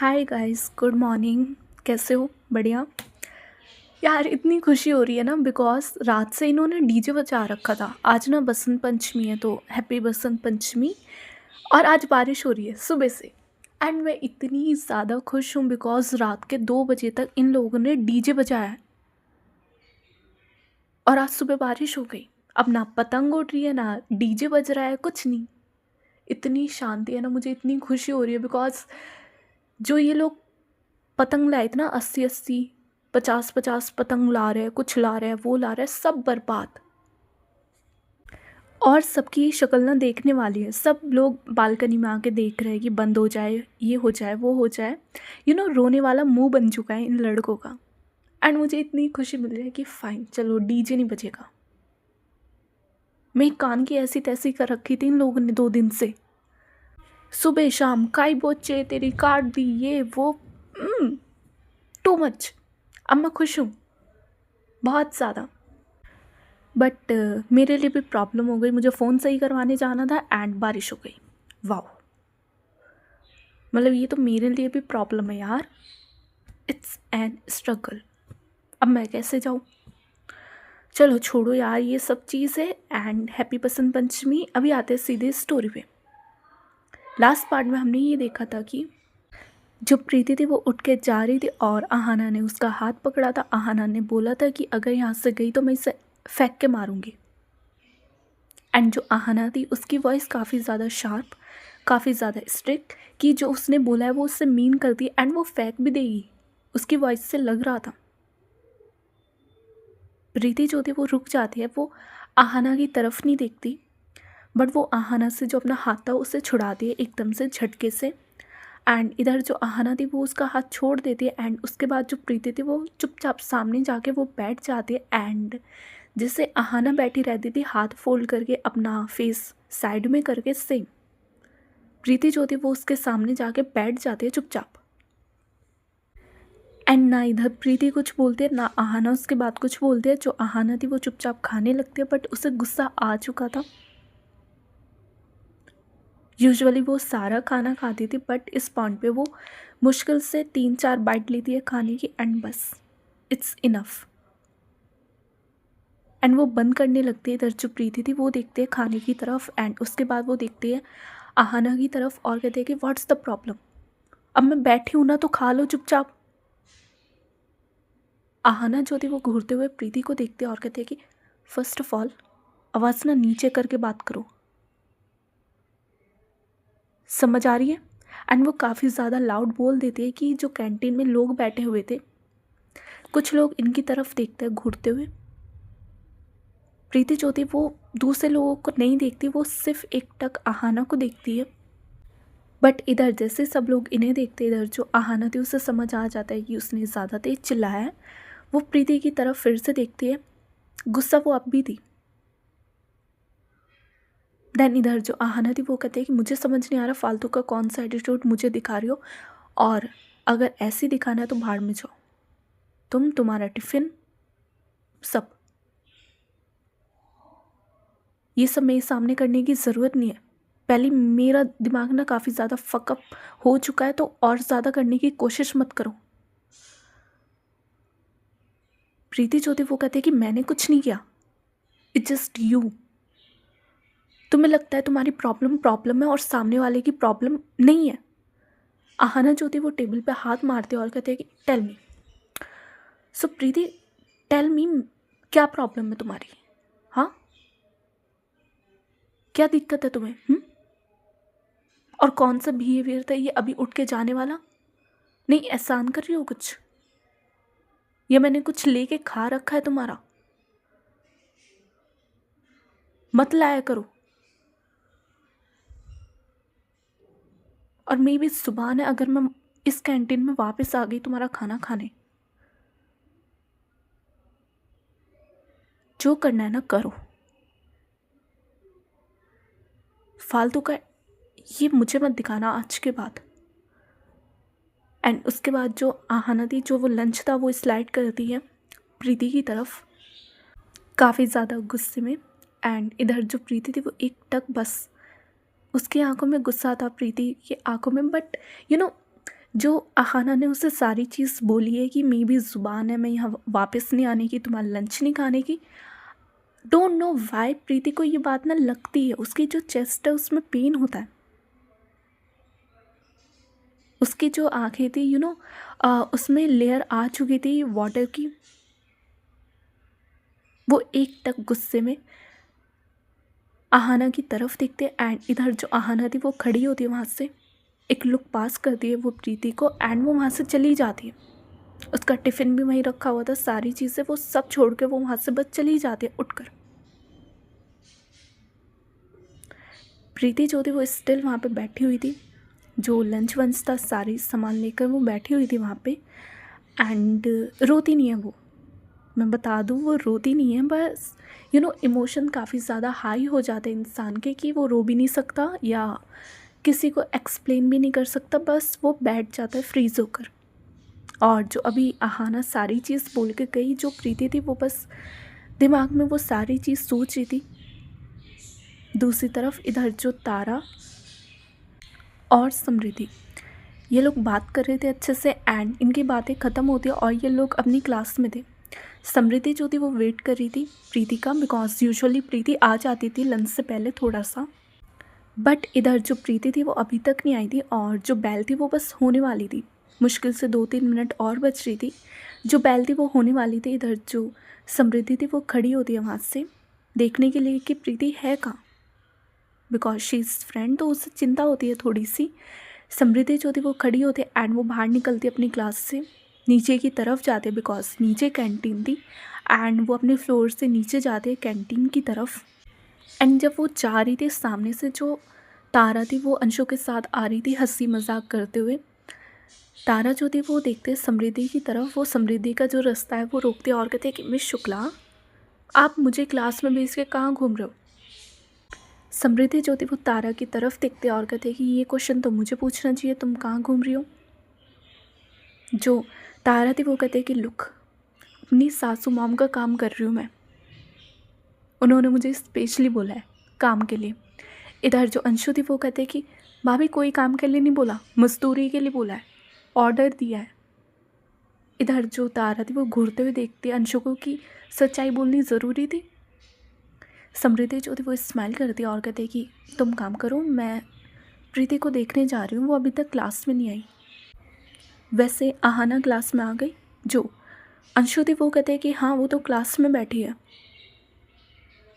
Hi guys, good morning. कैसे हो? बढ़िया। यार इतनी खुशी हो रही है ना, बिकॉज रात से इन्होंने डीजे बजा रखा था। आज ना बसंत पंचमी है, तो हैप्पी बसंत पंचमी। और आज बारिश हो रही है सुबह से। एंड मैं इतनी ज़्यादा खुश हूँ बिकॉज रात के 2 बजे तक इन लोगों ने डीजे बजाया है और आज सुबह बारिश हो गई। अब ना पतंग उड़ रही है ना डीजे बज रहा है, कुछ नहीं। इतनी शांति है ना, मुझे इतनी खुशी हो रही है बिकॉज जो ये लोग पतंग लाए थे ना, 80-80 50-50 पतंग ला रहे हैं, कुछ ला रहे हैं, वो ला रहे हैं, सब बर्बाद। और सबकी शक्ल ना देखने वाली है। सब लोग बालकनी में आके देख रहे हैं कि बंद हो जाए, ये हो जाए, वो हो जाए। रोने वाला मुंह बन चुका है इन लड़कों का। एंड मुझे इतनी खुशी मिल रही है कि फाइन, चलो डीजे नहीं बजेगा। मैं कान की ऐसी तैसी कर रखी थी इन लोगों ने 2 दिन से। सुबह शाम काई बोचे तेरी काट दी, ये वो। Too much. अब मैं खुश हूँ, बहुत ज़्यादा। बट मेरे लिए भी प्रॉब्लम हो गई। मुझे फ़ोन सही करवाने जाना था एंड बारिश हो गई। वाओ, मतलब ये तो मेरे लिए भी प्रॉब्लम है यार। It's an struggle. अब मैं कैसे जाऊँ? चलो छोड़ो यार ये सब चीज़ है। And happy Basant Panchami. अभी आते हैं सीधे स्टोरी पे। लास्ट पार्ट में हमने ये देखा था कि जो प्रीति थी वो उठ के जा रही थी और आहाना ने उसका हाथ पकड़ा था। आहाना ने बोला था कि अगर यहाँ से गई तो मैं इसे फेंक के मारूंगी। एंड जो आहाना थी उसकी वॉइस काफ़ी ज़्यादा शार्प, काफ़ी ज़्यादा स्ट्रिक्ट, कि जो उसने बोला है वो उससे मीन करती है एंड वो फेंक भी देगी। उसकी वॉइस से लग रहा था। प्रीति जो थी वो रुक जाती है, वो आहाना की तरफ नहीं देखती, बट वो आहाना से जो अपना हाथ था उसे छुड़ाती है एकदम से झटके से। एंड इधर जो आहाना थी वो उसका हाथ छोड़ देती है। एंड उसके बाद जो प्रीति थी वो चुपचाप सामने जाके वो बैठ जाती है। एंड जैसे आहाना बैठी रहती थी हाथ फोल्ड करके, अपना फेस साइड में करके, सेम प्रीति जो थी वो उसके सामने जाके बैठ जाती है चुपचाप। एंड ना इधर प्रीति कुछ बोलती है ना आहाना उसके बाद कुछ बोलती है। जो आहाना थी वो चुपचाप खाने लगती है, बट उसे गुस्सा आ चुका था। यूजुअली वो सारा खाना खाती थी, बट इस पॉइंट पे वो मुश्किल से 3-4 बाइट लेती है खाने की एंड बस इट्स इनफ। एंड वो बंद करने लगती है। इधर जो प्रीति थी वो देखती है खाने की तरफ एंड उसके बाद वो देखती है आहाना की तरफ और कहते हैं कि व्हाट्स द प्रॉब्लम, अब मैं बैठी हूँ ना तो खा लो चुपचाप। आहाना जो थी वो घूरते हुए प्रीति को देखते और कहते हैं कि फर्स्ट ऑफ ऑल आवाज़ ना नीचे करके बात करो, समझ आ रही है? एंड वो काफ़ी ज़्यादा लाउड बोल देती है कि जो कैंटीन में लोग बैठे हुए थे, कुछ लोग इनकी तरफ देखते हैं घूरते हुए। प्रीति जो थी वो दूसरे लोगों को नहीं देखती, वो सिर्फ एक टक आहाना को देखती है। बट इधर जैसे सब लोग इन्हें देखते, इधर जो आहाना थी उसे समझ आ जाता है कि उसने ज़्यादा तेज चिल्लाया है। वो प्रीति की तरफ फिर से देखती है, गुस्सा वो अब भी थी। देन इधर जो आहाना थी वो कहते हैं कि मुझे समझ नहीं आ रहा फालतू का कौन सा एटीट्यूड मुझे दिखा रही हो, और अगर ऐसे दिखाना है तो भाड़ में जाओ, तुम, तुम्हारा टिफ़िन, सब। ये सब मेरे सामने करने की ज़रूरत नहीं है। पहले मेरा दिमाग ना काफ़ी ज़्यादा फकअप हो चुका है, तो और ज़्यादा करने की कोशिश मत करो। प्रीति जो थी वो कहती है कि मैंने कुछ नहीं किया, इट्स जस्ट यू। तुम्हें लगता है तुम्हारी प्रॉब्लम प्रॉब्लम है और सामने वाले की प्रॉब्लम नहीं है। आहाना जो थी वो टेबल पे हाथ मारते और कहते हैं कि टेल मी। सो प्रीति, टेल मी, क्या प्रॉब्लम है तुम्हारी? हाँ, क्या दिक्कत है तुम्हें? और कौन सा बिहेवियर था ये अभी उठ के जाने वाला? नहीं, एहसान कर रही हो कुछ, या मैंने कुछ लेके खा रखा है तुम्हारा? मत लाया करो। और मेरी भी जुबान है, अगर मैं इस कैंटीन में वापस आ गई तुम्हारा खाना खाने, जो करना है ना करो। फालतू का ये मुझे मत दिखाना आज के बाद। एंड उसके बाद जो आहाना थी, जो वो लंच था वो स्लाइड करती है प्रीति की तरफ, काफ़ी ज़्यादा गुस्से में। एंड इधर जो प्रीति थी वो एक टक, बस उसकी आंखों में गुस्सा था, प्रीति की आंखों में। बट यू नो जो अहाना ने उसे सारी चीज़ बोली है कि मेरी ज़ुबान है, मैं यहाँ वापस नहीं आने की, तुम्हारा लंच नहीं खाने की। डोंट नो वाई प्रीति को ये बात ना लगती है। उसकी जो चेस्ट है उसमें पेन होता है। उसकी जो आंखें थी उसमें लेयर आ चुकी थी वाटर की। वो एक टक गुस्से में आहाना की तरफ देखते एंड इधर जो आहाना थी वो खड़ी होती है, वहाँ से एक लुक पास करती है वो प्रीति को एंड वो वहाँ से चली जाती है। उसका टिफ़िन भी वहीं रखा हुआ था, सारी चीज़ें वो सब छोड़ के वो वहाँ से बस चली जाती है उठकर। प्रीति जो थी वो स्टिल वहाँ पे बैठी हुई थी, जो लंच वंच था सारी सामान लेकर वो बैठी हुई थी वहाँ पे एंड रोती नहीं है वो। मैं बता दूँ वो रोती नहीं है, बस इमोशन काफ़ी ज़्यादा हाई हो जाते हैं इंसान के कि वो रो भी नहीं सकता या किसी को एक्सप्लेन भी नहीं कर सकता, बस वो बैठ जाता है फ्रीज़ होकर। और जो अभी आहाना सारी चीज़ बोल के गई, जो प्रीति थी वो बस दिमाग में वो सारी चीज़ सोच रही थी। दूसरी तरफ इधर जो तारा और समृद्धि ये लोग बात कर रहे थे अच्छे से एंड इनकी बातें ख़त्म होती है और ये लोग अपनी क्लास में थे। समृद्धि जो थी वो वेट कर रही थी प्रीति का, बिकॉज यूजुअली प्रीति आ जाती थी लंच से पहले थोड़ा सा, बट इधर जो प्रीति थी वो अभी तक नहीं आई थी और जो बैल थी वो बस होने वाली थी। मुश्किल से 2-3 मिनट और बच रही थी, जो बैल थी वो होने वाली थी। इधर जो समृद्धि थी वो खड़ी होती है वहाँ से देखने के लिए कि प्रीति है कहाँ, बिकॉज शी इज़ फ्रेंड, तो उससे चिंता होती है थोड़ी सी। समृद्धि जो थी वो खड़ी होती है एंड वो बाहर निकलती अपनी क्लास से नीचे की तरफ जाते, बिकॉज नीचे कैंटीन थी एंड वो अपने फ्लोर से नीचे जाते कैंटीन की तरफ। एंड जब वो जा रही थी सामने से जो तारा थी वो अंशु के साथ आ रही थी हंसी मजाक करते हुए। तारा जो थी वो देखते समृद्धि की तरफ, वो समृद्धि का जो रास्ता है वो रोकते और कहते कि मिस शुक्ला, आप मुझे क्लास में भेज के कहाँ घूम रहे हो। समृद्धि जो थी वो तारा की तरफ देखते और कहते कि ये क्वेश्चन तो मुझे पूछना चाहिए, तुम कहाँ घूम रही हो। जो तारा थी वो कहते कि लुक, अपनी सासू मॉम का काम कर रही हूँ मैं, उन्होंने मुझे स्पेशली बोला है काम के लिए। इधर जो अंशु थी वो कहते कि भाभी कोई काम के लिए नहीं बोला, मजदूरी के लिए बोला है, ऑर्डर दिया है। इधर जो तारा थी वो घूरते हुए देखती है अंशु को कि सच्चाई बोलनी ज़रूरी थी। समृद्धि जो थी वो स्माइल करती और कहते कि तुम काम करो, मैं प्रीति को देखने जा रही हूँ, वो अभी तक क्लास में नहीं आई। वैसे आहाना क्लास में आ गई। जो अंशु थी वो कहते कि हाँ वो तो क्लास में बैठी है।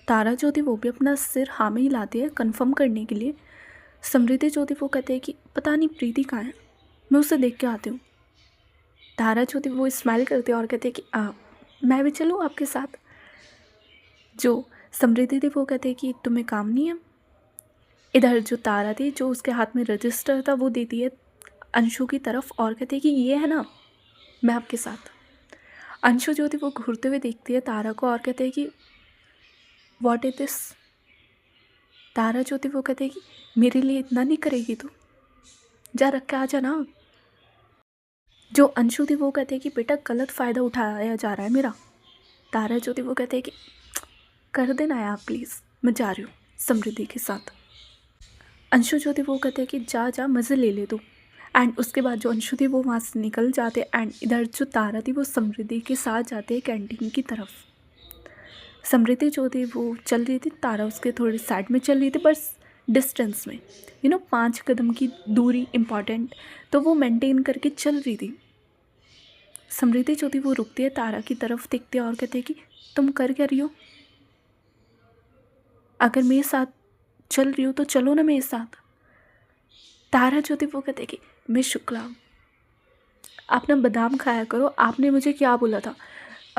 तारा जो थी वो भी अपना सिर हाँ में हिलाती है कंफर्म करने के लिए। समृद्धि जो थी वो कहते हैं कि पता नहीं प्रीति कहाँ है, मैं उसे देख के आती हूँ। तारा जो थी वो स्माइल करती है और कहते हैं कि मैं भी चलूँ आपके साथ। जो समृद्धि थी वो कहते हैं कि तुम्हें काम नहीं है। इधर जो तारा थी जो उसके हाथ में रजिस्टर था वो देती है अंशु की तरफ और कहते हैं कि ये है ना, मैं आपके साथ। अंशु जो थी वो घूरते हुए देखती है तारा को और कहते हैं कि व्हाट इज दिस। तारा जो थी वो कहते हैं कि मेरे लिए इतना नहीं करेगी तू, जा रख के आ जा ना। जो अंशु थी वो कहते हैं कि बेटा गलत फ़ायदा उठाया जा रहा है मेरा। तारा जो थी वो कहते हैं कि कर देना यार प्लीज़, मैं जा रही हूँ समृद्धि के साथ। अंशु जो थी वो कहते हैं कि जा जा मज़े ले ले तू। एंड उसके बाद जो अंशु थी वो वहाँ से निकल जाते एंड इधर जो तारा थी वो समृद्धि के साथ जाते कैंटीन की तरफ। समृद्धि जो थी वो चल रही थी, तारा उसके थोड़ी साइड में चल रही थी, बस डिस्टेंस में 5 कदम की दूरी इम्पॉर्टेंट, तो वो मेंटेन करके चल रही थी। समृद्धि जो थी वो रुकती है तारा की तरफ देखते और कहते कि तुम कर क्या रही हो, अगर मेरे साथ चल रही हो तो चलो ना मेरे साथ। तारा जो थी वो कहते कि मिस शुक्ला, आप ना बादाम खाया करो, आपने मुझे क्या बोला था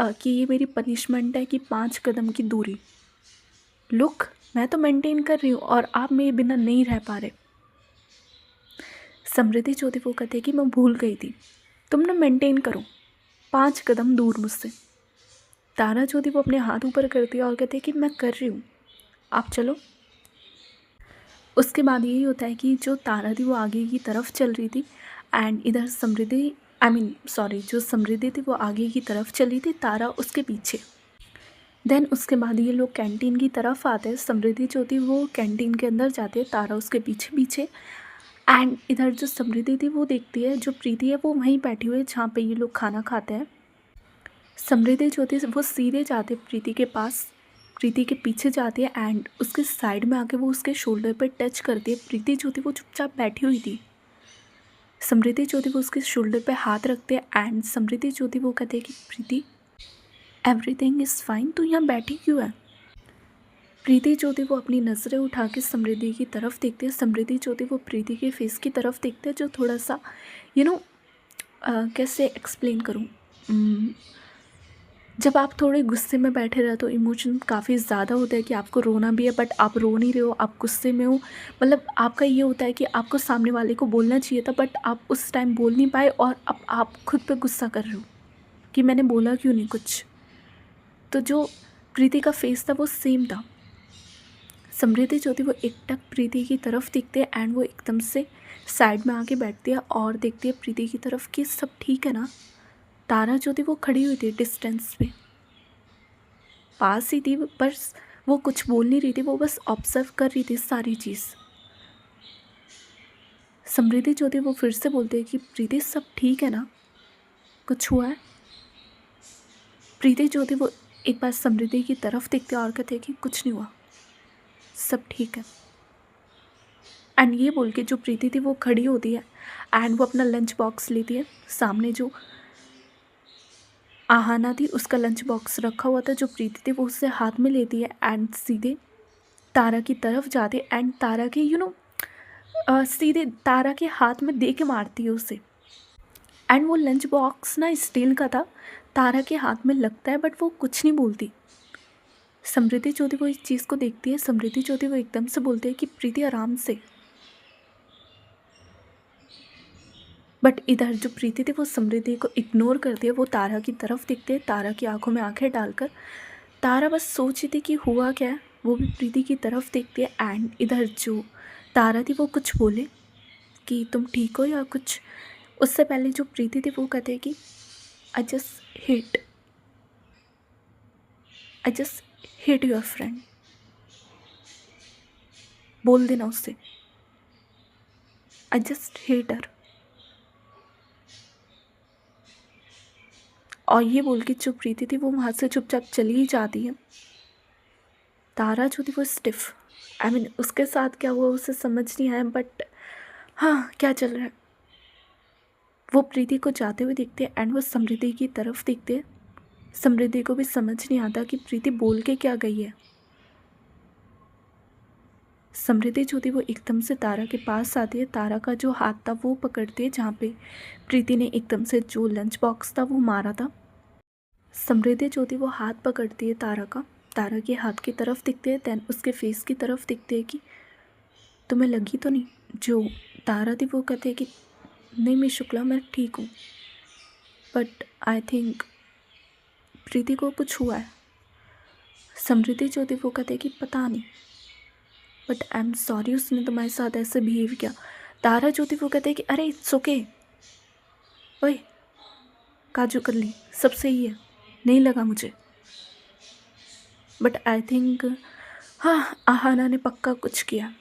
कि ये मेरी पनिशमेंट है कि 5 कदम की दूरी। लुक, मैं तो मेंटेन कर रही हूँ और आप मेरे बिना नहीं रह पा रहे। समृद्धि जो थी वो कहते कि मैं भूल गई थी, तुम ना मेंटेन करो 5 कदम दूर मुझसे। तारा जो थी वो अपने हाथ ऊपर करती है और कहते कि मैं कर रही हूँ, आप चलो। उसके बाद यही होता है कि जो तारा थी वो आगे की तरफ चल रही थी एंड इधर समृद्धि जो समृद्धि थी वो आगे की तरफ चली थी, तारा उसके पीछे। देन उसके बाद ये लोग कैंटीन की तरफ आते हैं, समृद्धि जो थी वो कैंटीन के अंदर जाती है, तारा उसके पीछे पीछे। एंड इधर जो समृद्धि थी वो देखती है जो प्रीति है वो वहीं बैठी हुई है जहाँ पे ये लोग खाना खाते हैं। समृद्धि जो थी वो सीधे जाती है प्रीति के पास, प्रीति के पीछे जाती है एंड उसके साइड में आके वो उसके शोल्डर पे टच करती है। प्रीति जो थी वो चुपचाप बैठी हुई थी। समृद्धि जो थी वो उसके शोल्डर पे हाथ रखते हैं एंड समृद्धि जो थी वो कहते हैं कि प्रीति एवरीथिंग इज़ फाइन, तू यहाँ बैठी क्यों है। प्रीति जो थी वो अपनी नज़रें उठा के समृद्धि की तरफ देखती है। समृद्धि जो थी वो प्रीति के फेस की तरफ देखते हैं जो थोड़ा सा यू नो कैसे एक्सप्लेन करूँ, जब आप थोड़े गुस्से में बैठे रहे तो इमोशन काफ़ी ज़्यादा होता है कि आपको रोना भी है बट आप रो नहीं रहे हो, आप गुस्से में हो। मतलब आपका ये होता है कि आपको सामने वाले को बोलना चाहिए था बट आप उस टाइम बोल नहीं पाए और अब आप खुद पे गुस्सा कर रहे हो कि मैंने बोला क्यों नहीं कुछ। तो जो प्रीति का फेस था वो सेम था। समृद्धि जो थी वो एकटक प्रीति की तरफ देखते हैं एंड वो एकदम से साइड में आके बैठती है और देखती है प्रीति की तरफ कि सब ठीक है ना। तारा जो थी वो खड़ी हुई थी डिस्टेंस पे, पास ही थी पर वो कुछ बोल नहीं रही थी, वो बस ऑब्जर्व कर रही थी सारी चीज़। समृद्धि जो थी वो फिर से बोलती है कि प्रीति सब ठीक है ना, कुछ हुआ है। प्रीति जो थी वो एक बार समृद्धि की तरफ देखते और कहते हैं कि कुछ नहीं हुआ, सब ठीक है। एंड ये बोल के जो प्रीति थी वो खड़ी होती है एंड वो अपना लंच बॉक्स लेती है। सामने जो आहाना थी उसका लंच बॉक्स रखा हुआ था, जो प्रीति थी वो उससे हाथ में लेती है एंड सीधे तारा की तरफ जाती है एंड तारा के सीधे तारा के हाथ में दे के मारती है उसे। एंड वो लंच बॉक्स ना स्टील का था, तारा के हाथ में लगता है बट वो कुछ नहीं बोलती। समृद्धि जो थी वो इस चीज़ को देखती है। समृद्धि जो थी वो एकदम से बोलती है कि प्रीति आराम से। बट इधर जो प्रीति थी वो समृद्धि को इग्नोर करती है, वो तारा की तरफ देखती है, तारा की आंखों में आंखें डालकर। तारा बस सोच रही थी कि हुआ क्या है, वो भी प्रीति की तरफ देखती है एंड इधर जो तारा थी वो कुछ बोले कि तुम ठीक हो या कुछ, उससे पहले जो प्रीति थी वो कहते हैं कि I just hate your friend. बोल देना उससे आई जस्ट हेट हर। और ये बोल के जो प्रीति थी वो वहाँ से चुपचाप चली ही जाती है। तारा जो थी वो स्टिफ, उसके साथ क्या हुआ उसे समझ नहीं आया बट हाँ क्या चल रहा है। वो प्रीति को जाते हुए देखते हैं एंड वो समृद्धि की तरफ देखते हैं। समृद्धि को भी समझ नहीं आता कि प्रीति बोल के क्या गई है। समृद्धि जो थी वो एकदम से तारा के पास आती है, तारा का जो हाथ था वो पकड़ती है जहाँ पे प्रीति ने एकदम से जो लंच बॉक्स था वो मारा था। समृद्धि जो थी वो हाथ पकड़ती है तारा का, तारा के हाथ की तरफ दिखते हैं, दैन उसके फेस की तरफ दिखते हैं कि तुम्हें लगी तो नहीं। जो तारा थी वो कहते हैं कि नहीं मैं शुक्ला मैं ठीक हूँ बट आई थिंक प्रीति को कुछ हुआ है। समृद्धि जो थी वो कहते हैं कि पता नहीं बट आई एम सॉरी उसने तुम्हारे साथ ऐसे बिहेव किया। तारा जो थी वो कहते हैं कि अरे इट्स ओके, ओए काजू कर ली सब सही है, नहीं लगा मुझे बट आई थिंक हाँ आहाना ने पक्का कुछ किया,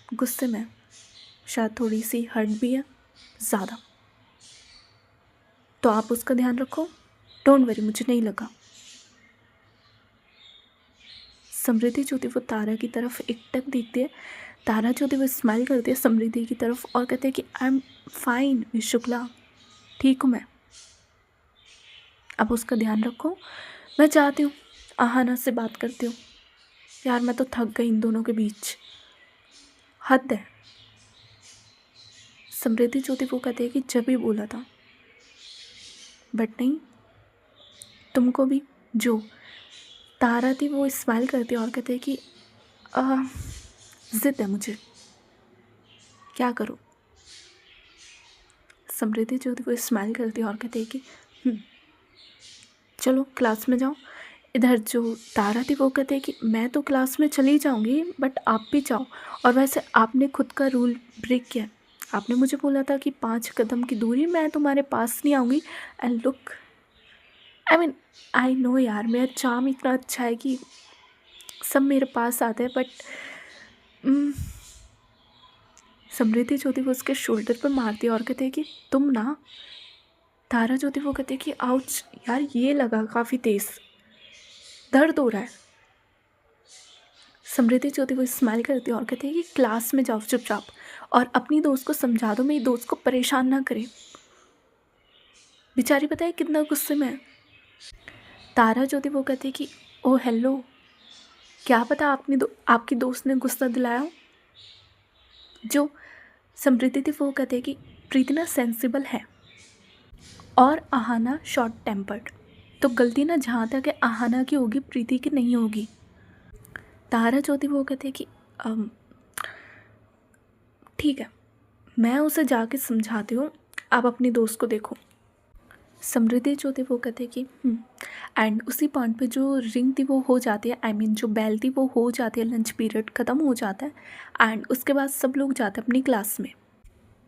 गुस्से में शायद थोड़ी सी हर्ट भी है ज़्यादा, तो आप उसका ध्यान रखो, डोंट वरी मुझे नहीं लगा। समृद्धि जो थी वो तारा की तरफ एकटक देखती है, तारा जो थी वो स्माइल करती है समृद्धि की तरफ और कहते हैं कि I am fine miss Shukla, ठीक हूँ मैं, अब उसका ध्यान रखो, मैं चाहती हूँ आहाना से बात करती हूँ। यार मैं तो थक गई इन दोनों के बीच, हद है। समृद्धि जो थी वो कहते हैं कि जब भी बोला था बट नहीं, तुमको भी। जो तारा थी वो स्माइल करती है और कहते हैं कि ज़िद है मुझे, क्या करूँ। समृद्धि जो थी वो स्माइल करती है और कहते हैं कि चलो क्लास में जाओ। इधर जो तारा थी वो कहते हैं कि मैं तो क्लास में चली जाऊंगी बट आप भी जाओ, और वैसे आपने खुद का रूल ब्रेक किया, आपने मुझे बोला था कि 5 कदम की दूरी मैं तुम्हारे पास नहीं आऊँगी। एंड लुक आई नो यार मेरा चार्म इतना अच्छा है कि सब मेरे पास आते हैं बट समृद्धि जो थी वो उसके शोल्डर पर मारती है और कहते हैं कि तुम ना। तारा जो थी वो कहते हैं कि आउच यार, ये लगा काफ़ी तेज, दर्द हो रहा है। समृद्धि जो थी वो स्माइल करती है और कहती है कि क्लास में जाओ चुपचाप और अपनी दोस्त को समझा दो, मेरी दोस्त को परेशान ना करे। बेचारी पता है कितना गुस्से में है। तारा जो थी वो कहती है कि ओ हेलो, क्या पता आपकी दोस्त ने गुस्सा दिलाया हो। जो समृद्धि थी वो कहते हैं कि प्रीति ना सेंसिबल है और आहाना शॉर्ट टेम्पर्ड, तो गलती ना जहाँ तक है आहाना की होगी, प्रीति की नहीं होगी। तारा जो थी वो कहते हैं कि ठीक है, मैं उसे जाके समझाती हूँ, आप अपनी दोस्त को देखो। समृद्धि जो थी वो कहते कि एंड उसी पॉइंट पे जो रिंग थी वो हो जाती है, आई मीन जो बेल थी वो हो जाती है, लंच पीरियड ख़त्म हो जाता है एंड उसके बाद सब लोग जाते हैं अपनी क्लास में।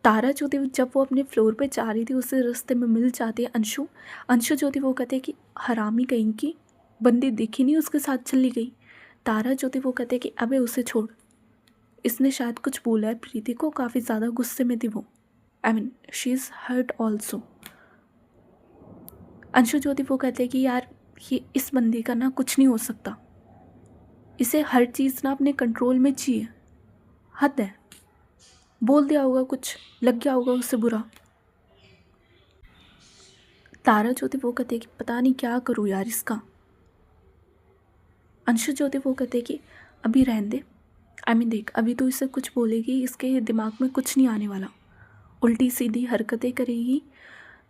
तारा जो थी जब वो अपने फ्लोर पे जा रही थी उसे रास्ते में मिल जाती है अंशु। अंशु जो थी वो कहते कि हरामी कहीं की, बंदी दिखी नहीं उसके साथ चली गई। तारा जो थी वो कहते कि अबे उसे छोड़, इसने शायद कुछ बोला है प्रीति को, काफ़ी ज़्यादा गुस्से में थी वो, I mean she is hurt also. Anshu जो थी वो कहते हैं कि यार ये इस बंदी का ना कुछ नहीं हो सकता, इसे हर चीज़ ना अपने कंट्रोल में चाहिए, हद है, बोल दिया होगा कुछ, लग गया होगा उससे बुरा। तारा जो थी वो कहते कि पता नहीं क्या करूँ यार इसका। अंशु जो थी वो कहते कि अभी रहने दे, आई मीन देख अभी तो इसे कुछ बोलेगी इसके दिमाग में कुछ नहीं आने वाला, उल्टी सीधी हरकतें करेगी,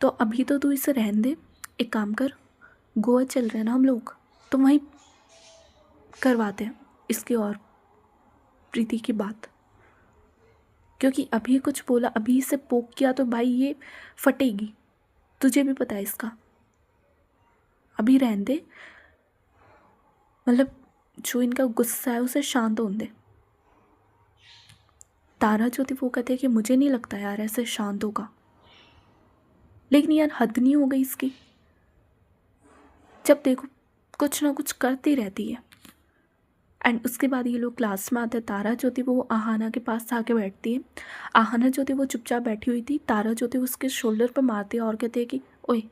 तो अभी तो तू इसे रहने दे। एक काम कर, गोवा चल रहे हैं ना हम लोग, तो वहीं करवाते हैं इसकी और प्रीति की बात, क्योंकि अभी कुछ बोला, अभी इसे पोक किया तो भाई ये फटेगी, तुझे भी पता है इसका। अभी रहने दे, मतलब जो इनका गुस्सा है उसे शांत होने दे। तारा जो थी वो कहते हैं कि मुझे नहीं लगता यार ऐसे शांत होगा, लेकिन यार हद नहीं हो गई इसकी, जब देखो कुछ ना कुछ करती रहती है। एंड उसके बाद ये लोग क्लास में आते हैं। तारा जो थी वो आहाना के पास आके बैठती है। आहाना जो थी वो चुपचाप बैठी हुई थी, तारा जो थी उसके शोल्डर पर मारती है और कहती है कि ओए।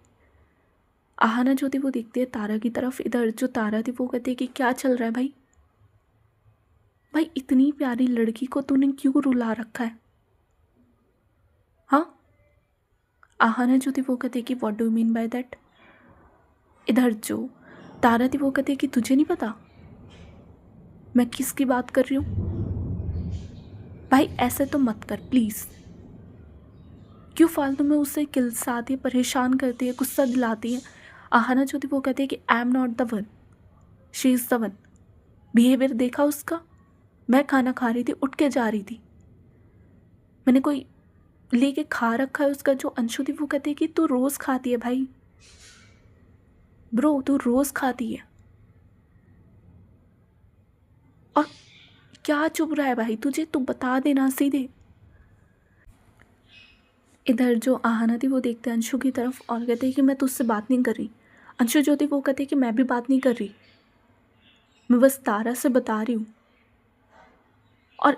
आहाना जो थी वो देखती है तारा की तरफ, इधर जो तारा थी वो कहती है कि क्या चल रहा है भाई, भाई इतनी प्यारी लड़की को तूने क्यों रुला रखा है, हाँ। आहाना जो थी वो कहती है कि what do you mean by that. इधर जो तारा थी वो कहती है कि तुझे नहीं पता मैं किसकी बात कर रही हूँ। भाई ऐसे तो मत कर प्लीज़, क्यों फालतू में उससे किलसाती है, परेशान करती है, गुस्सा दिलाती है। आहाना जो थी वो कहती है कि I am not the one, she is the one. Behaviour देखा उसका, मैं खाना खा रही थी, उठ के जा रही थी, मैंने कोई लेके खा रखा है उसका। जो अंशु थी वो कहती है कि तू रोज़ खाती है भाई, ब्रो तू रोज़ खाती है, और क्या चुप रहा है भाई, तुझे तू बता देना सीधे। इधर जो आहाना थी वो देखते हैं अंशु की तरफ और कहते हैं कि मैं तुझसे बात नहीं कर रही। अंशु जो थी वो कहते हैं कि मैं भी बात नहीं कर रही, मैं बस तारा से बता रही हूँ, और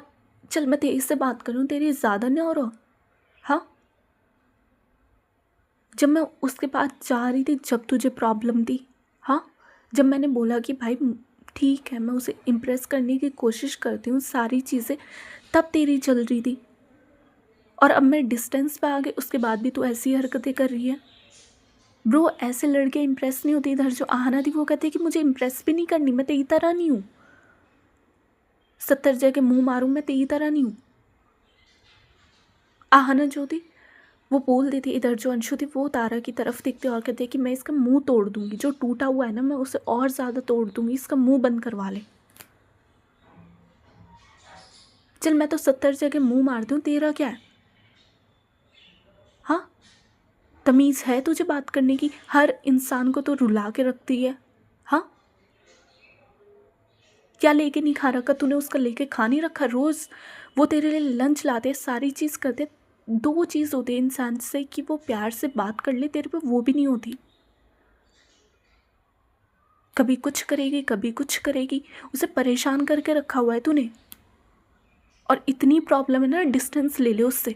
चल मैं तेरी से बात करूँ, तेरी ज़्यादा नहीं हो रहा, हाँ। जब मैं उसके पास जा रही थी, जब तुझे प्रॉब्लम थी, हाँ, जब मैंने बोला कि भाई ठीक है मैं उसे इम्प्रेस करने की कोशिश करती हूँ सारी चीज़ें, तब तेरी चल रही थी, और अब मैं डिस्टेंस पे आ गई उसके बाद भी तू ऐसी हरकतें कर रही है। ब्रो ऐसे लड़के इम्प्रेस नहीं होते। इधर जो आहाना थी वो कहती है कि मुझे इम्प्रेस भी नहीं करनी, मैं तेरी तरह नहीं हूँ, 70 जगह मुंह मारूँ, मैं तेरी तरह नहीं हूँ। आहाना जो थी वो बोल देती। इधर जो अंशु थी वो तारा की तरफ देखती और कहती है कि मैं इसका मुंह तोड़ दूंगी, जो टूटा हुआ है ना मैं उसे और ज़्यादा तोड़ दूंगी, इसका मुंह बंद करवा ले। चल मैं तो 70 जगह मुंह मार दूँ, तेरा क्या है, हाँ। तमीज़ है तुझे बात करने की, हर इंसान को तो रुला के रखती है, हाँ। क्या लेके नहीं खा रखा तूने, उसका लेके खा नहीं रखा, रोज़ वो तेरे लिए लंच लाते, सारी चीज़ करते। दो चीज़ होती है इंसान से, कि वो प्यार से बात कर ले, तेरे पे वो भी नहीं होती। कभी कुछ करेगी कभी कुछ करेगी, उसे परेशान करके रखा हुआ है तूने। और इतनी प्रॉब्लम है ना, डिस्टेंस ले ले उससे।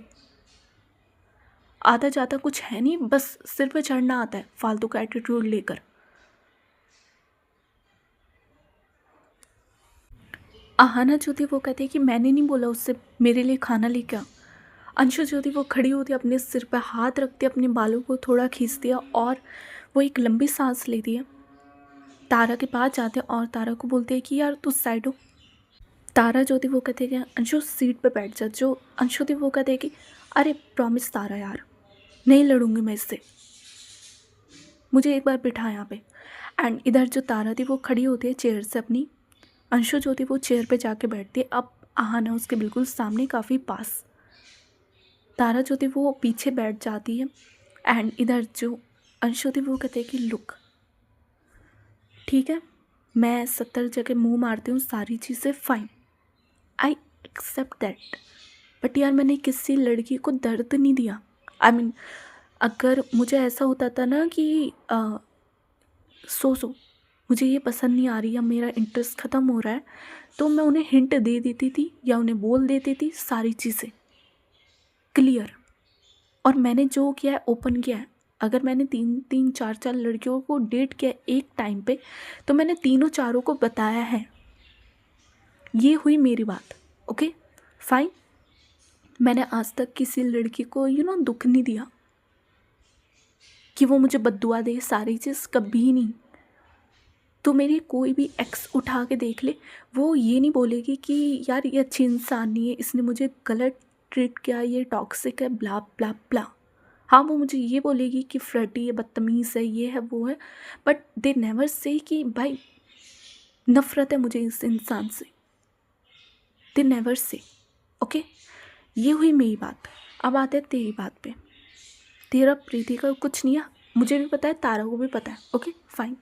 आता जाता कुछ है नहीं, बस सिर पे चढ़ना आता है फालतू का एटीट्यूड लेकर। आहाना जो थी वो कहती है कि मैंने नहीं बोला उससे मेरे लिए खाना लेके आ। अंशु जो थी वो खड़ी होती है, अपने सिर पे हाथ रखती है, अपने बालों को थोड़ा खींचती है और वो एक लंबी सांस लेती है। तारा के पास जाते हैं और तारा को बोलते हैं कि यार तू साइड हो। तारा जो थी वो कहते हैं कि अंशु सीट पे बैठ जा। जो अंशु थी वो कहते हैं कि अरे प्रॉमिस तारा यार, नहीं लड़ूंगी मैं इससे, मुझे एक बार बिठा यहाँ पे। एंड इधर जो तारा थी वो खड़ी होती है चेयर से अपनी। अंशु जो थी वो चेयर पे जाके बैठती है। अब आहाना उसके बिल्कुल सामने, काफ़ी पास। तारा जो थी वो पीछे बैठ जाती है। एंड इधर जो अंशु थी वो कहते हैं कि लुक, ठीक है मैं 70 जगह मुंह मारती हूँ, सारी चीज़ें fine, I accept that, but यार मैंने किसी लड़की को दर्द नहीं दिया। आई मीन अगर मुझे ऐसा होता था ना कि सो मुझे ये पसंद नहीं आ रही या मेरा इंटरेस्ट ख़त्म हो रहा है, तो मैं उन्हें हिंट दे देती थी या उन्हें बोल देती थी, सारी चीज़ें क्लियर। और मैंने जो किया है ओपन किया है। अगर मैंने 3-4 लड़कियों को डेट किया एक टाइम पे, तो मैंने तीनों चारों को बताया है। ये हुई मेरी बात, ओके फाइन। मैंने आज तक किसी लड़की को दुख नहीं दिया कि वो मुझे बद्दुआ दे, सारी चीज़ कभी नहीं। तो मेरी कोई भी एक्स उठा के देख ले, वो ये नहीं बोलेगी कि यार ये अच्छी इंसान नहीं है, इसने मुझे गलत ट्रीट किया, ये टॉक्सिक है, ब्ला ब्ला ब्ला। हाँ वो मुझे ये बोलेगी कि फ्लर्टी है, बदतमीज़ है, ये है वो है, बट दे नेवर से कि भाई नफ़रत है मुझे इस इंसान से। They never say, okay. ये हुई मेरी बात। अब आते हैं तेरी बात पे। तेरा प्रीति का कुछ नहीं है, मुझे भी पता है, तारा को भी पता है, okay fine.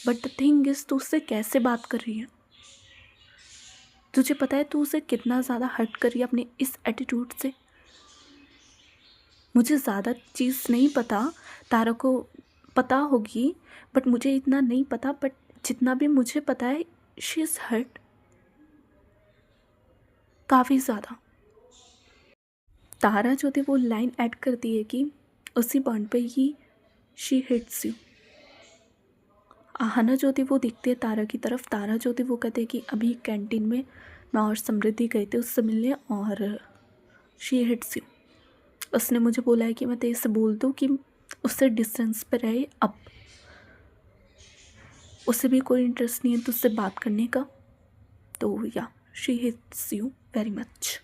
But the thing is, तू उससे कैसे बात कर रही है? तुझे पता है तू उसे कितना ज़्यादा हर्ट कर रही है अपने इस एटीट्यूड से? मुझे ज़्यादा चीज़ नहीं पता, तारा को पता होगी, बट मुझे इतना नहीं पता। बट जितना भी मुझे पता है, शी इज़ हर्ट काफ़ी ज़्यादा। तारा जो थी वो लाइन ऐड करती है कि उसी पॉइंट पे ही शी हिट्स यू। आहाना जो थी वो देखती है तारा की तरफ। तारा जो थी वो कहते हैं कि अभी कैंटीन में मैं और समृद्धि गए थे उससे मिलने, और शी हिट्स यू। उसने मुझे बोला है कि मैं तेरे से बोल दूँ कि उससे डिस्टेंस पे रहे, अब उसे भी कोई इंटरेस्ट नहीं है तुझसे बात करने का। तो या she hits you very much.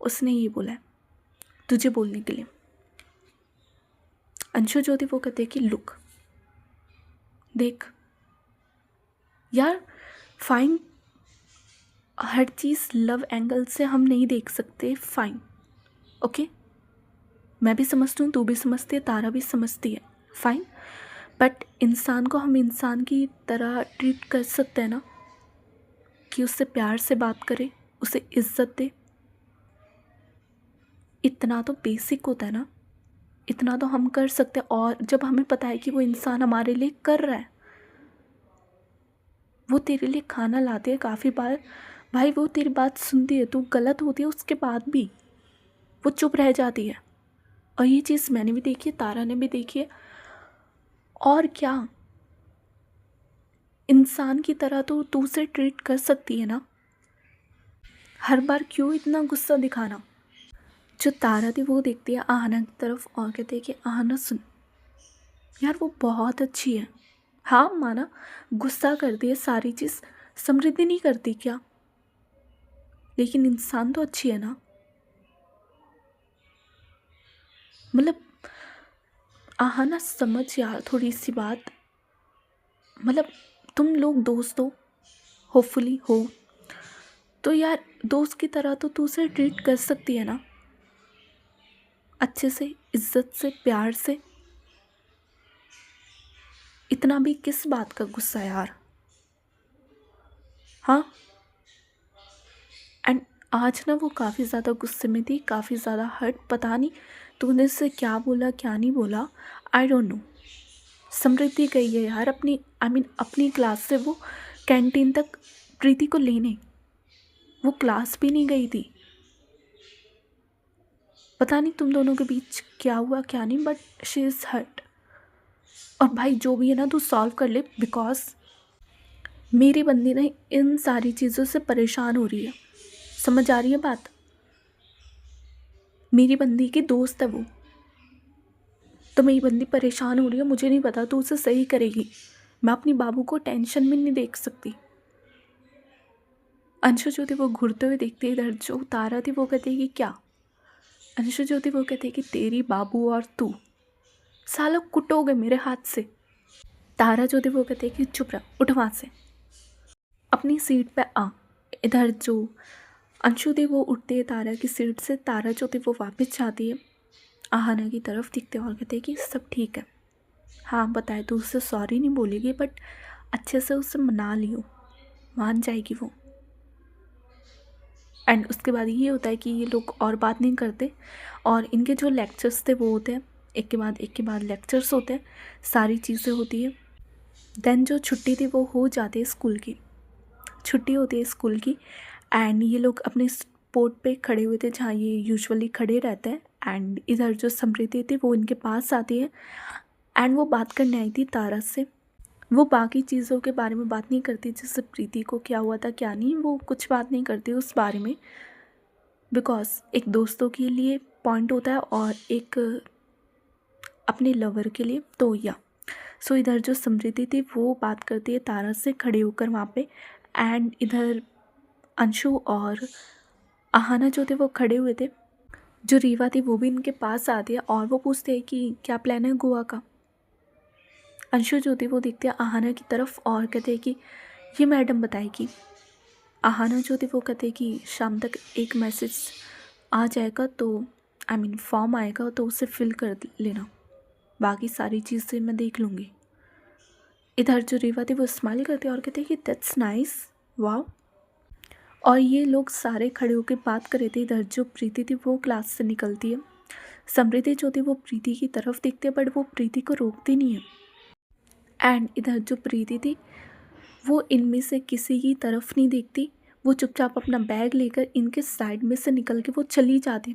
उसने ये बोला है तुझे बोलने के लिए। अंशु जो थी वो कहते हैं कि लुक देख यार, फाइन, हर चीज़ लव एंगल से हम नहीं देख सकते, फाइन ओके। मैं भी समझती हूँ, तू भी समझती है, तारा भी समझती है, फाइन। बट इंसान को हम इंसान की तरह ट्रीट कर सकते हैं ना, कि उससे प्यार से बात करें, उसे इज्जत दे। इतना तो बेसिक होता है ना, इतना तो हम कर सकते हैं। और जब हमें पता है कि वो इंसान हमारे लिए कर रहा है, वो तेरे लिए खाना लाती है काफ़ी बार, भाई वो तेरी बात सुनती है, तू गलत होती है उसके बाद भी वो चुप रह जाती है। और ये चीज़ मैंने भी देखी है, तारा ने भी देखी है। और क्या, इंसान की तरह तो तू उसे ट्रीट कर सकती है ना, हर बार क्यों इतना गुस्सा दिखाना। जो तारा थी वो देखती है आहना की तरफ और कहती है कि आहना सुन यार, वो बहुत अच्छी है। हाँ माना गुस्सा करती है, सारी चीज़ समृद्धि नहीं करती क्या, लेकिन इंसान तो अच्छी है ना। मतलब आहना समझ यार थोड़ी सी बात, मतलब तुम लोग दोस्त हो, होपफुली हो, तो यार दोस्त की तरह तो तू उसे ट्रीट कर सकती है ना, अच्छे से, इज्जत से, प्यार से। इतना भी किस बात का गुस्सा यार। हाँ, एंड आज ना वो काफ़ी ज़्यादा गुस्से में थी, काफ़ी ज़्यादा हर्ट। पता नहीं तूने उससे क्या बोला क्या नहीं बोला, आई डोंट नो। समृद्धि गई है यार अपनी, आई मीन अपनी क्लास से वो कैंटीन तक प्रीति को लेने, वो क्लास भी नहीं गई थी। पता नहीं तुम दोनों के बीच क्या हुआ क्या नहीं, बट शी इज़ हर्ट। और भाई जो भी है ना, तू सॉल्व कर ले, बिकॉज मेरी बंदी ना इन सारी चीज़ों से परेशान हो रही है। समझ आ रही है बात? मेरी बंदी की दोस्त है वो, तो मेरी बंदी परेशान हो रही है। मुझे नहीं पता, तो उसे सही करेगी। मैं अपनी बाबू को टेंशन में नहीं देख सकती। अंशु जो थी वो घूरते हुए देखती, इधर जो तारा थी वो कहती कि क्या। अंशु जो थी वो कहती कि तेरी बाबू और तू साला कुटोगे मेरे हाथ से। तारा जो थी वो कहती कि चुप रह, उठ वहाँ से, अपनी सीट पे आ। इधर जो अंशु थी वो उठती है तारा की सीट से। तारा जो थी वो वापस जाती है आहाना की तरफ, दिखते और कहते हैं कि सब ठीक है। हाँ बताए, तो उससे सॉरी नहीं बोलेगी, बट अच्छे से उससे मना लियो, मान जाएगी वो। एंड उसके बाद ये होता है कि ये लोग और बात नहीं करते, और इनके जो लेक्चर्स थे वो होते हैं, एक के बाद लेक्चर्स होते हैं, सारी चीज़ें होती है। देन जो छुट्टी थी वो हो जाती है स्कूल की, छुट्टी होती है स्कूल की। एंड ये लोग अपने स्पॉट पे खड़े हुए थे जहाँ ये यूजुअली खड़े रहते हैं। एंड इधर जो समृद्धि थी वो इनके पास आती है, एंड वो बात करने आई थी तारा से। वो बाकी चीज़ों के बारे में बात नहीं करती, जैसे प्रीति को क्या हुआ था क्या नहीं, वो कुछ बात नहीं करती उस बारे में, बिकॉज एक दोस्तों के लिए पॉइंट होता है और एक अपने लवर के लिए, तो या सो इधर जो समृद्धि थी वो बात करती है तारा से खड़े होकर वहाँ पे। एंड इधर अंशु और आहाना जो थे वो खड़े हुए थे। जो रीवा थी वो भी इनके पास आती है और वो पूछते हैं कि क्या प्लान है गोवा का। अंशु जो थी वो देखते हैं आहाना की तरफ और कहते हैं कि ये मैडम बताएगी। आहाना जो थी वो कहते हैं कि शाम तक एक मैसेज आ जाएगा, तो आई मीन फॉर्म आएगा, तो उसे फिल कर लेना, बाकी सारी चीज़ें मैं देख लूँगी। इधर जो रीवा थी वो स्माइल करती है और कहते हैं कि दैट्स नाइस, वाह। और ये लोग सारे खड़े होकर बात कर रहे थे। इधर जो प्रीति थी वो क्लास से निकलती है। समृद्धि जो थी वो प्रीति की तरफ देखते हैं, बट वो प्रीति को रोकती नहीं है। एंड इधर जो प्रीति थी वो इनमें से किसी की तरफ नहीं देखती, वो चुपचाप अपना बैग लेकर इनके साइड में से निकल के वो चली जाती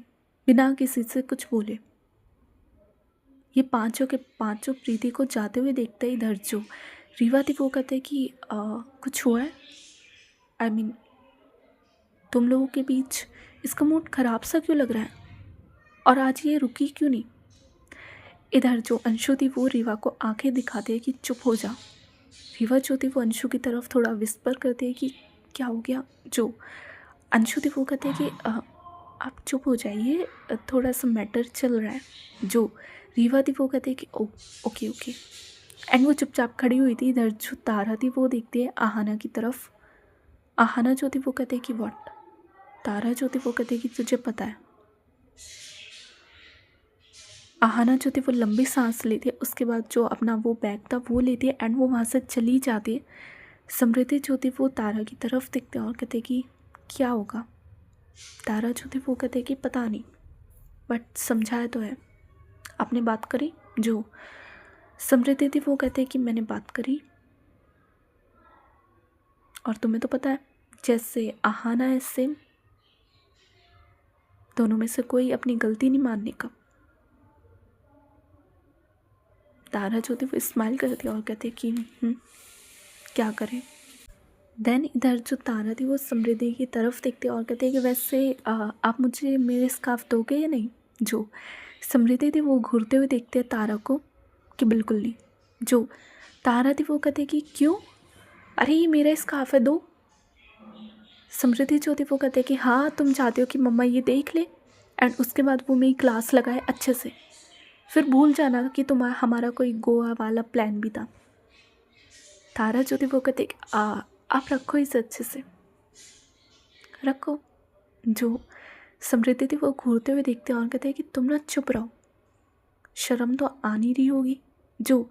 बिना किसी से कुछ बोले। ये पांचों के पांचों प्रीति को जाते हुए देखते हैं। इधर जो रीवा थी वो कहते हैं कि कुछ हुआ है, आई मीन तुम लोगों के बीच इसका मूड ख़राब सा क्यों लग रहा है, और आज ये रुकी क्यों नहीं। इधर जो अंशु थी वो रीवा को आंखें दिखाते हैं कि चुप हो जा। रीवा जो थी वो अंशु की तरफ थोड़ा विस्पर करते हैं कि क्या हो गया। जो अंशु थी वो कहते हैं कि आप चुप हो जाइए, थोड़ा सा मैटर चल रहा है। जो रीवा थी वो कहते हैं कि ओ ओके ओके। एंड वो चुपचाप खड़ी हुई थी। इधर जो तारा थी वो देखती है आहाना की तरफ। आहाना जो थी वो कहते हैं कि व्हाट। तारा जो थी वो कहते हैं कि तुझे पता है। आहाना जो थी वो लंबी सांस लेती है, उसके बाद जो अपना वो बैग था वो लेती है एंड वो वहाँ से चली जाती है। समृद्धि जो थी वो तारा की तरफ देखते हैं और कहते कि क्या होगा। तारा जो थी वो कहते कि पता नहीं, बट समझाया तो है, आपने बात करी। जो समृद्धि थी वो कहते कि मैंने बात करी, और तुम्हें तो पता है जैसे आहाना है सेम, दोनों में से कोई अपनी गलती नहीं मानने का। तारा जो थी वो स्माइल करती है और कहते कि क्या करें। देन इधर जो तारा थी वो समृद्धि की तरफ देखते और कहते कि वैसे आप मुझे मेरे स्कार्फ दोगे या नहीं। जो समृद्धि थी वो घूरते हुए देखते हैं तारा को कि बिल्कुल नहीं। जो तारा थी वो कहते कि क्यों, अरे ये मेरा स्कार्फ है, दो। समृद्धि जो थी वो कहते कि हाँ तुम चाहते हो कि मम्मा ये देख ले एंड उसके बाद वो मेरी क्लास लगाए अच्छे से, फिर भूल जाना कि तुम्हारा हमारा कोई गोवा वाला प्लान भी था। तारा जो थी वो कहते कि आप रखो इसे अच्छे से रखो। जो समृद्धि थी वो घूरते हुए देखते हैं और कहते हैं कि तुम ना चुप रहो, शर्म तो आ नहीं रही होगी। जो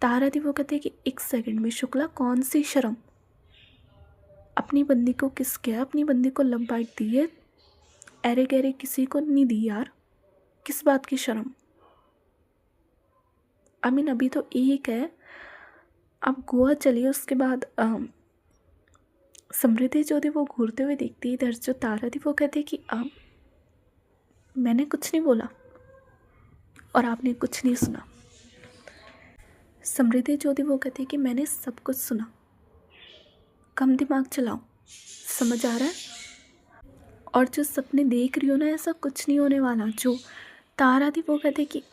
तारा थी वो कहते हैं कि एक सेकंड में शुक्ला, कौन सी शर्म, अपनी बंदी को किस किया, अपनी बंदी को लव बाइट दी है, अरे गहरे किसी को नहीं दी यार, किस बात की शर्म। आई मीन अभी तो एक है, आप गोवा चलिए, उसके बाद समृद्धि जो थी वो घूरते हुए देखती, इधर जो तारा थी वो कहती कि अब मैंने कुछ नहीं बोला और आपने कुछ नहीं सुना। समृद्धि जो थी वो कहती कि मैंने सब कुछ सुना, कम दिमाग चलाओ, समझ आ रहा है? और जो सपने देख रही हो ना, ऐसा कुछ नहीं होने वाला। जो तारा थी वो कहती कि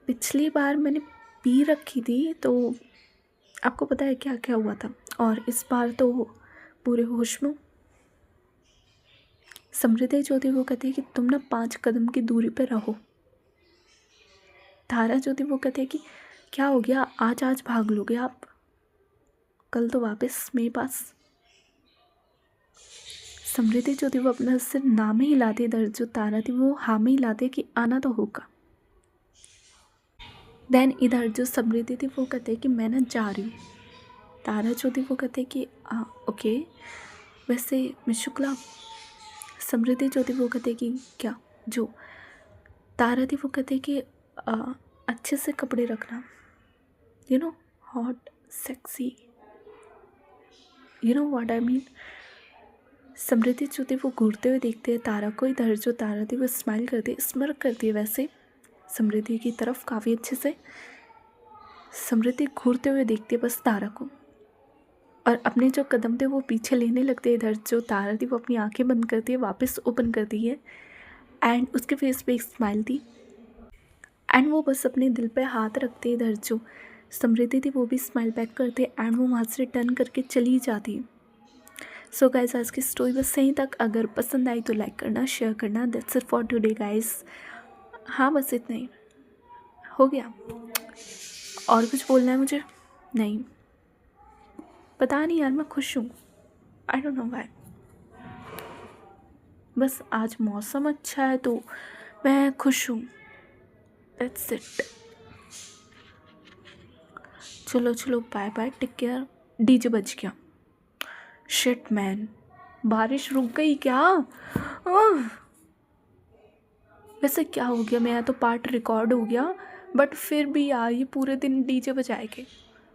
पिछली बार मैंने पी रखी थी तो आपको पता है क्या क्या हुआ था, और इस बार तो पूरे होश में हूँ। समृद्धि जो थी वो कहती है कि तुम ना 5 कदम की दूरी पर रहो। तारा जो थी वो कहती है कि क्या हो गया, आज आज भाग लोगे आप, कल तो वापस मेरे पास। समृद्धि जो थी वो अपना सिर ना में हिलाती, इधर जो तारा थी वो हाँ में हिलाती कि आना तो होगा। देन इधर जो समृद्धि थी वो कहते कि मैं ना जा रही हूँ। तारा जो थी वो कहते कि ओके, वैसे मैं शुक्ला। समृद्धि जो थी वो कहते कि क्या? जो तारा थी वो कहते कि अच्छे से कपड़े रखना, you know, hot sexy, you know what I mean. Samriddhi जो थी वो घूरते हुए देखते हैं तारा को, इधर जो तारा थी वो स्माइल करती है, स्mirk करती है वैसे समृद्धि की तरफ काफ़ी अच्छे से। समृद्धि घूरते हुए देखती है बस तारा को, और अपने जो कदम थे वो पीछे लेने लगते हैं। इधर जो तारा थी वो अपनी आंखें बंद करती है, वापस ओपन करती है, एंड उसके फेस पे एक स्माइल थी, एंड वो बस अपने दिल पे हाथ रखते हैं। इधर जो समृद्धि थी वो भी स्माइल बैक करते हैं, एंड वो वहाँ से टर्न करके चली जाती है। सो गाइस, आज की स्टोरी बस यहीं तक। अगर पसंद आई तो लाइक करना, शेयर करना। That's it for today guys. हाँ, बस इतना ही हो गया। और कुछ बोलना है मुझे? नहीं, पता नहीं यार, मैं खुश हूँ, आई डोंट नो व्हाई। बस आज मौसम अच्छा है तो मैं खुश हूँ, दैट्स इट। चलो चलो, bye bye, take care. DJ बज गया, शिट मैन, बारिश रुक गई क्या? वैसे क्या हो गया, मेरा तो पार्ट रिकॉर्ड हो गया, बट फिर भी यार ये पूरे दिन डीजे बजाएंगे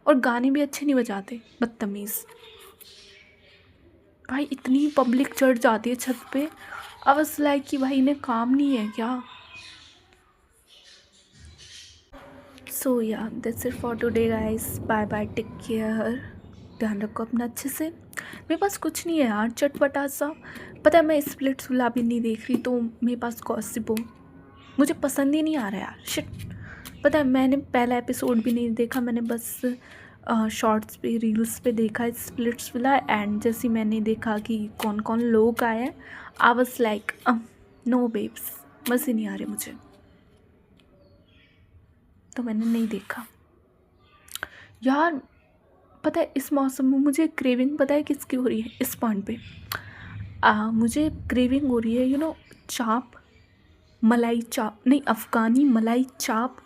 और गाने भी अच्छे नहीं बजाते, बदतमीज़। भाई इतनी पब्लिक चढ़ जाती है छत पे, अब इस लाइक कि भाई इन्हें काम नहीं है क्या? सो या that's it for today guys, bye bye, take care. ध्यान रखो अपना अच्छे से। मेरे पास कुछ नहीं है यार चटपटा सा। पता है, मैं स्प्लिट्सविला भी नहीं देख रही तो मेरे पास गॉसिप हो, मुझे पसंद ही नहीं आ रहा यार, शिट। पता है, मैंने पहला एपिसोड भी नहीं देखा, मैंने बस शॉर्ट्स पे, रील्स पे देखा स्प्लिट्सविला, एंड जैसे मैंने देखा कि कौन कौन लोग आए हैं, I was like no babes, मज़े नहीं आ रहे मुझे, तो मैंने नहीं देखा यार। पता है, इस मौसम में मुझे क्रेविंग पता है किसकी हो रही है इस पॉइंट पे? मुझे क्रेविंग हो रही है, यू नो, चाप, मलाई चाप नहीं, अफ़गानी मलाई चाप,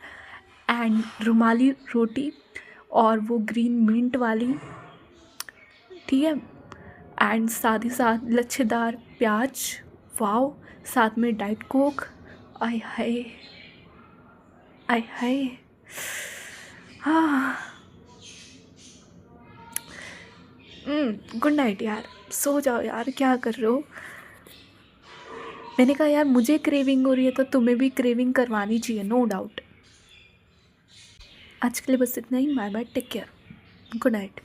एंड रुमाली रोटी, और वो ग्रीन मिंट वाली, ठीक है, एंड साथ ही साथ लच्छेदार प्याज, वाओ, साथ में डाइट कोक। आय हाय, आय हाय, हाँ। गुड नाइट यार, सो जाओ यार, क्या कर रहे हो? मैंने कहा यार मुझे क्रेविंग हो रही है तो तुम्हें भी क्रेविंग करवानी चाहिए, नो डाउट। आज के लिए बस इतना ही, bye bye, take care, good night.